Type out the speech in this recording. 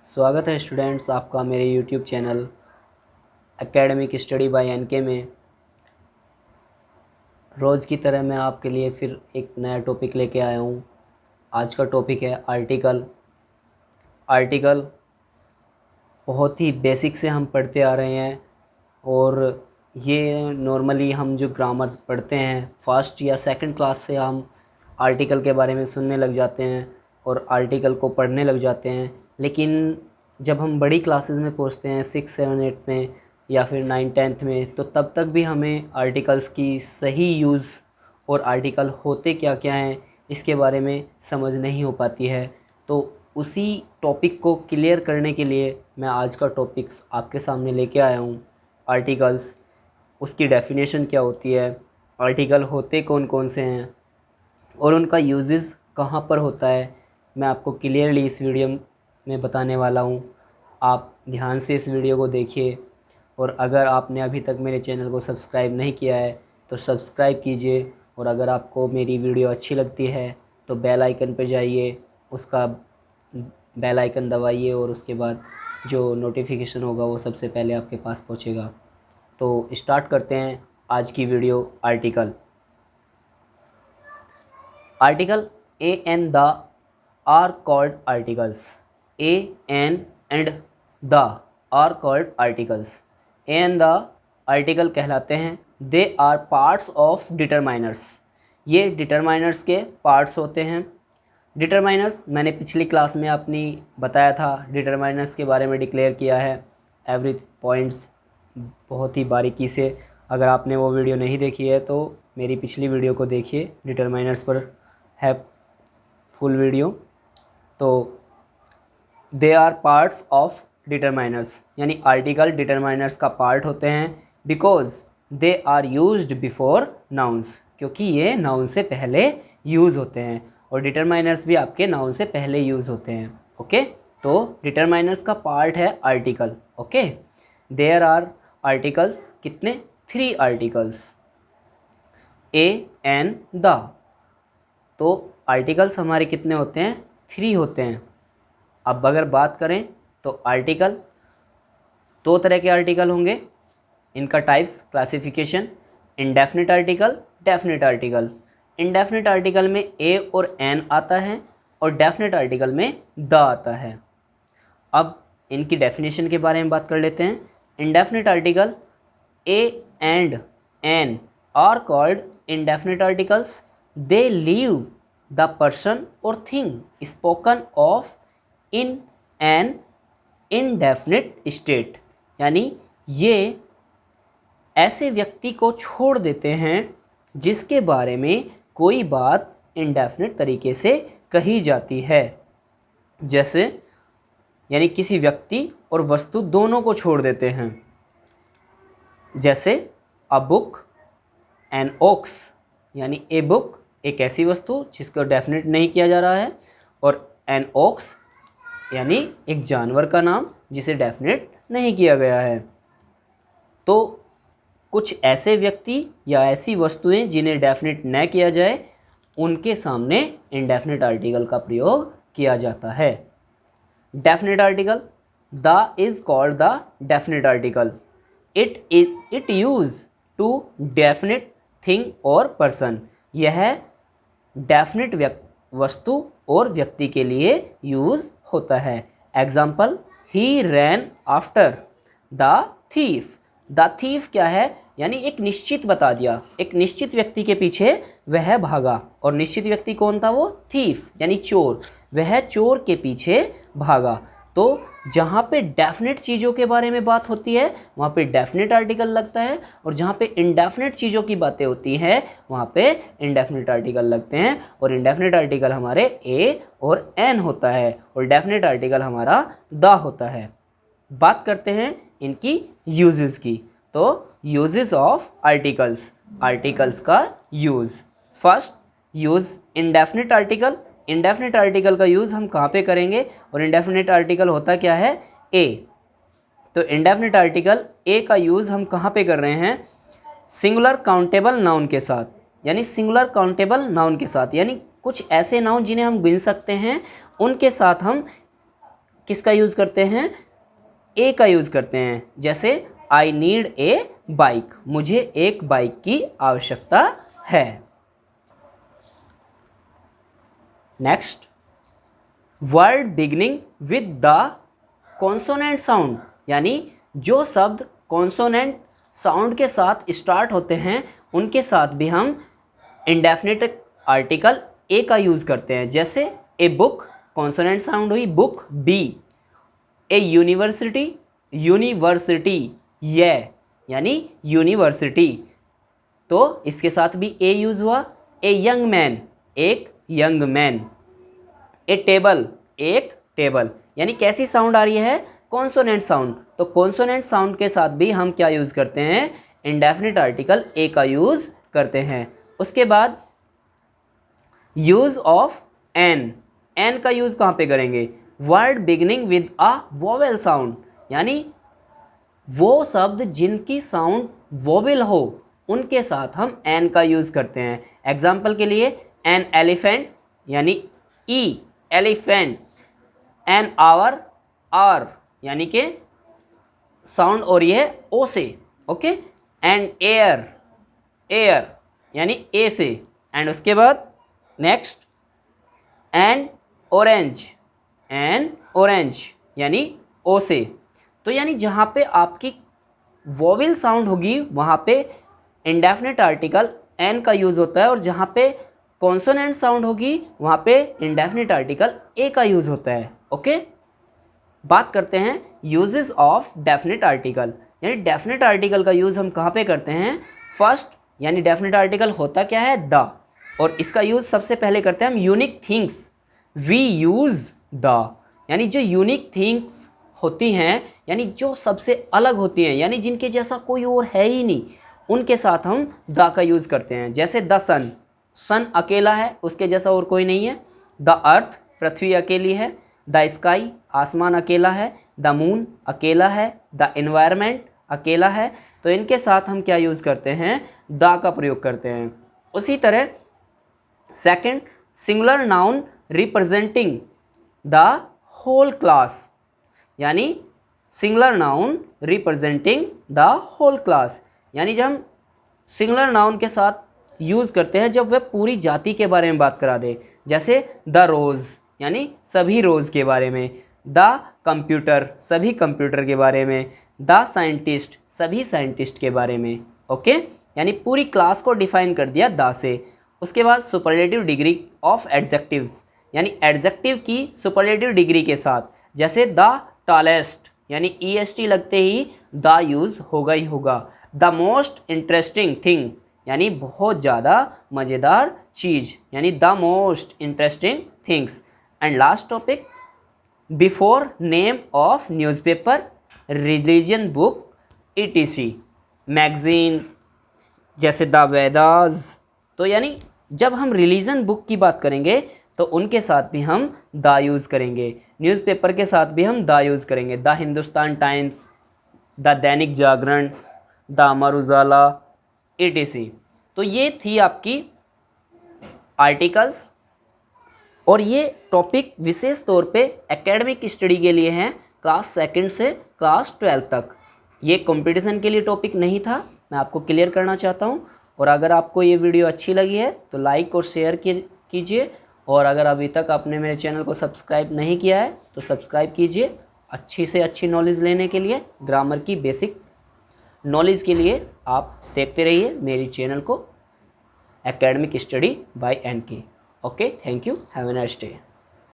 स्वागत है स्टूडेंट्स आपका मेरे YouTube channel academic study by NK में। रोज़ की तरह मैं आपके लिए फिर एक नया टॉपिक लेके आया हूँ। आज का टॉपिक है आर्टिकल। आर्टिकल बहुत ही बेसिक से हम पढ़ते आ रहे हैं और ये नॉर्मली हम जो ग्रामर पढ़ते हैं फर्स्ट या सेकंड क्लास से हम आर्टिकल के बारे में सुनने लग जाते हैं और आर्टिकल को पढ़ने लग जाते हैं। लेकिन जब हम बड़ी क्लासेस में पहुंचते हैं 6, 7, 8 में या फिर 9, 10th में, तो तब तक भी हमें आर्टिकल्स की सही यूज़ और आर्टिकल होते क्या क्या हैं इसके बारे में समझ नहीं हो पाती है। तो उसी टॉपिक को क्लियर करने के लिए मैं आज का टॉपिक्स आपके सामने लेके आया हूँ। आर्टिकल्स, उसकी डेफिनेशन क्या होती है, आर्टिकल होते कौन कौन से हैं और उनका यूजेस कहाँ पर होता है, मैं आपको क्लियरली इस वीडियो में बताने वाला हूँ। आप ध्यान से इस वीडियो को देखिए और अगर आपने अभी तक मेरे चैनल को सब्सक्राइब नहीं किया है तो सब्सक्राइब कीजिए और अगर आपको मेरी वीडियो अच्छी लगती है तो बेल आइकन पर जाइए, उसका बेल आइकन दबाइए और उसके बाद जो नोटिफिकेशन होगा वो सबसे पहले आपके पास पहुंचेगा। तो स्टार्ट करते हैं आज की video. Article A and the are called articles. A and the are called articles. A and the article कहलाते हैं। They are parts of determiners. ये डिटरमाइनर्स के पार्ट्स होते हैं। डिटरमाइनर्स मैंने पिछली क्लास में अपनी बताया था, डिटरमाइनर्स के बारे में डिक्लेयर किया है एवरी पॉइंट्स बहुत ही बारीकी से। अगर आपने वो वीडियो नहीं देखी है तो मेरी पिछली वीडियो को देखिए, डिटरमाइनर्स पर है फुल वीडियो। तो they are parts of determiners, यानी आर्टिकल डिटरमाइनर्स का पार्ट होते हैं। Because they are used before nouns, क्योंकि ये नाउन से पहले यूज़ होते हैं और डिटरमाइनर्स भी आपके नाउन से पहले यूज़ होते हैं। ओके, तो डिटरमाइनर्स का पार्ट है article. Okay, there are articles, कितने? 3 आर्टिकल्स, ए एन द। तो आर्टिकल्स हमारे कितने होते हैं? 3 होते हैं। अब अगर बात करें तो आर्टिकल, 2 तरह के आर्टिकल होंगे, इनका types, classification, indefinite article, definite article. Indefinite article में ए और एन आता है और डेफिनिट आर्टिकल में द आता है। अब इनकी डेफिनेशन के बारे में बात कर लेते हैं। Indefinite article, A and an are called indefinite articles. They leave the person और thing spoken of in an indefinite state, यानी ये ऐसे व्यक्ति को छोड़ देते हैं जिसके बारे में कोई बात इंडेफिनिट तरीके से कही जाती है। जैसे, यानी किसी व्यक्ति और वस्तु दोनों को छोड़ देते हैं। जैसे अ बुक एन ओक्स, यानी ए बुक एक ऐसी वस्तु जिसको डेफिनेट नहीं किया जा रहा है, और एन ओक्स यानी एक जानवर का नाम जिसे डेफिनेट नहीं किया गया है। तो कुछ ऐसे व्यक्ति या ऐसी वस्तुएं जिन्हें डेफिनेट न किया जाए, उनके सामने इंडेफिनिट आर्टिकल का प्रयोग किया जाता है। Definite article, the is called the definite article. It use to definite thing और पर्सन। यह डेफिनेट वस्तु और व्यक्ति के लिए यूज होता है। Example, he ran after the thief. The thief क्या है? यानी एक निश्चित बता दिया, एक निश्चित व्यक्ति के पीछे वह भागा, और निश्चित व्यक्ति कौन था? वो थीफ यानी चोर, वह चोर के पीछे भागा। तो जहाँ पे डेफिनेट चीज़ों के बारे में बात होती है वहाँ पे डेफिनेट आर्टिकल लगता है, और जहाँ पे इंडेफिनेट चीज़ों की बातें होती हैं वहाँ पे इंडेफिनेट आर्टिकल लगते हैं। और इंडेफिनेट आर्टिकल हमारे ए और एन होता है और डेफिनेट आर्टिकल हमारा द होता है। बात करते हैं इनकी यूजेस की। तो यूजेस ऑफ आर्टिकल्स, आर्टिकल्स का use. First use indefinite article. Indefinite article का यूज़ हम कहाँ पे करेंगे, और इंडेफिनिट आर्टिकल होता क्या है? ए। तो इंडेफिनिट आर्टिकल ए का यूज़ हम कहाँ पे कर रहे हैं? सिंगुलर काउंटेबल नाउन के साथ, यानी सिंगुलर काउंटेबल नाउन के साथ, यानी कुछ ऐसे नाउन जिन्हें हम गिन सकते हैं उनके साथ हम किसका यूज़ करते हैं, ए का यूज़ करते हैं। जैसे आई नीड ए बाइक, मुझे एक बाइक की आवश्यकता है। Next, word beginning with the consonant sound, यानी जो शब्द कॉन्सोनेंट साउंड के साथ स्टार्ट होते हैं उनके साथ भी हम इंडेफिनिट आर्टिकल ए का यूज़ करते हैं। जैसे ए बुक, कॉन्सोनेंट साउंड हुई बुक, बी। ए यूनिवर्सिटी, यूनिवर्सिटी, ये यानी यूनिवर्सिटी, तो इसके साथ भी ए यूज़ हुआ। ए यंग मैन, एक यंग मैन। ए टेबल, एक टेबल, यानी कैसी साउंड आ रही है, कॉन्सोनेंट साउंड। तो कॉन्सोनेंट साउंड के साथ भी हम क्या यूज़ करते हैं, इंडेफिनिट आर्टिकल ए का यूज़ करते हैं। उसके बाद यूज़ ऑफ एन, एन का यूज़ कहाँ पे करेंगे, word beginning with a vowel sound, यानी वो शब्द जिनकी साउंड वोवेल हो उनके साथ हम एन का यूज़ करते हैं। एग्जाम्पल के लिए एन एलिफेंट यानी ई एलिफेंट, एन आवर, आर यानी कि साउंड और ये है ओ से, ओके। एंड एयर, एयर यानी ए से। एंड उसके बाद next N orange, N orange यानी ओ से। तो यानी जहाँ पे आपकी वोवेल साउंड होगी वहाँ पे इंडेफिनिट आर्टिकल एन का यूज़ होता है, और जहाँ पे कॉन्सोनेंट साउंड होगी वहाँ पे इंडेफिनिट आर्टिकल ए का यूज़ होता है, ओके। बात करते हैं यूजेस ऑफ डेफिनिट आर्टिकल, यानी डेफिनिट आर्टिकल का यूज़ हम कहाँ पे करते हैं, फर्स्ट, यानी डेफिनिट आर्टिकल होता क्या है, द, और इसका यूज़ सबसे पहले करते हैं हम unique things, we use the, यानी जो यूनिक थिंग्स होती हैं, यानी जो सबसे अलग होती हैं, यानी जिनके जैसा कोई और है ही नहीं, उनके साथ हम द का यूज़ करते हैं। जैसे द सन, सन अकेला है, उसके जैसा और कोई नहीं है। द अर्थ, पृथ्वी अकेली है। द स्काई, आसमान अकेला है। द मून अकेला है। द एनवायरनमेंट अकेला है। तो इनके साथ हम क्या यूज़ करते हैं, द का प्रयोग करते हैं। उसी तरह second, singular noun representing the whole class, यानी singular noun representing the whole class, यानी जब हम सिंगुलर नाउन के साथ यूज़ करते हैं जब वह पूरी जाति के बारे में बात करा दे। जैसे द रोज़, यानी सभी रोज़ के बारे में। द कंप्यूटर, सभी कंप्यूटर के बारे में। द साइंटिस्ट, सभी साइंटिस्ट के बारे में, ओके। यानी पूरी क्लास को डिफाइन कर दिया द से। उसके बाद सुपरलेटिव डिग्री ऑफ एडजेक्टिव्स, यानी एडजेक्टिव की सुपरलेटिव डिग्री के साथ। जैसे द टॉलेस्ट, यानी EST लगते ही द यूज़ होगा ही होगा। द मोस्ट इंटरेस्टिंग थिंग, यानी बहुत ज़्यादा मज़ेदार चीज़, यानी the most interesting things. And last topic, before name of newspaper, religion book, ETC, magazine, जैसे द वेदास। तो यानी जब हम रिलीजन बुक की बात करेंगे तो उनके साथ भी हम द यूज़ करेंगे। न्यूज़पेपर के साथ भी हम द यूज़ करेंगे। The Hindustan times, the Dainik Jagran, the Amar Ujala, ETC। तो ये थी आपकी आर्टिकल्स, और ये टॉपिक विशेष तौर पे एकेडमिक स्टडी के लिए हैं, क्लास सेकंड से क्लास 12 तक। ये कंपटीशन के लिए टॉपिक नहीं था, मैं आपको क्लियर करना चाहता हूँ। और अगर आपको ये वीडियो अच्छी लगी है तो लाइक और शेयर कीजिए, और अगर अभी तक आपने मेरे चैनल को सब्सक्राइब नहीं किया है तो सब्सक्राइब कीजिए। अच्छी से अच्छी नॉलेज लेने के लिए, ग्रामर की बेसिक नॉलेज के लिए आप देखते रहिए मेरी चैनल को, academic study bye NK। Okay, thank you, have a nice day.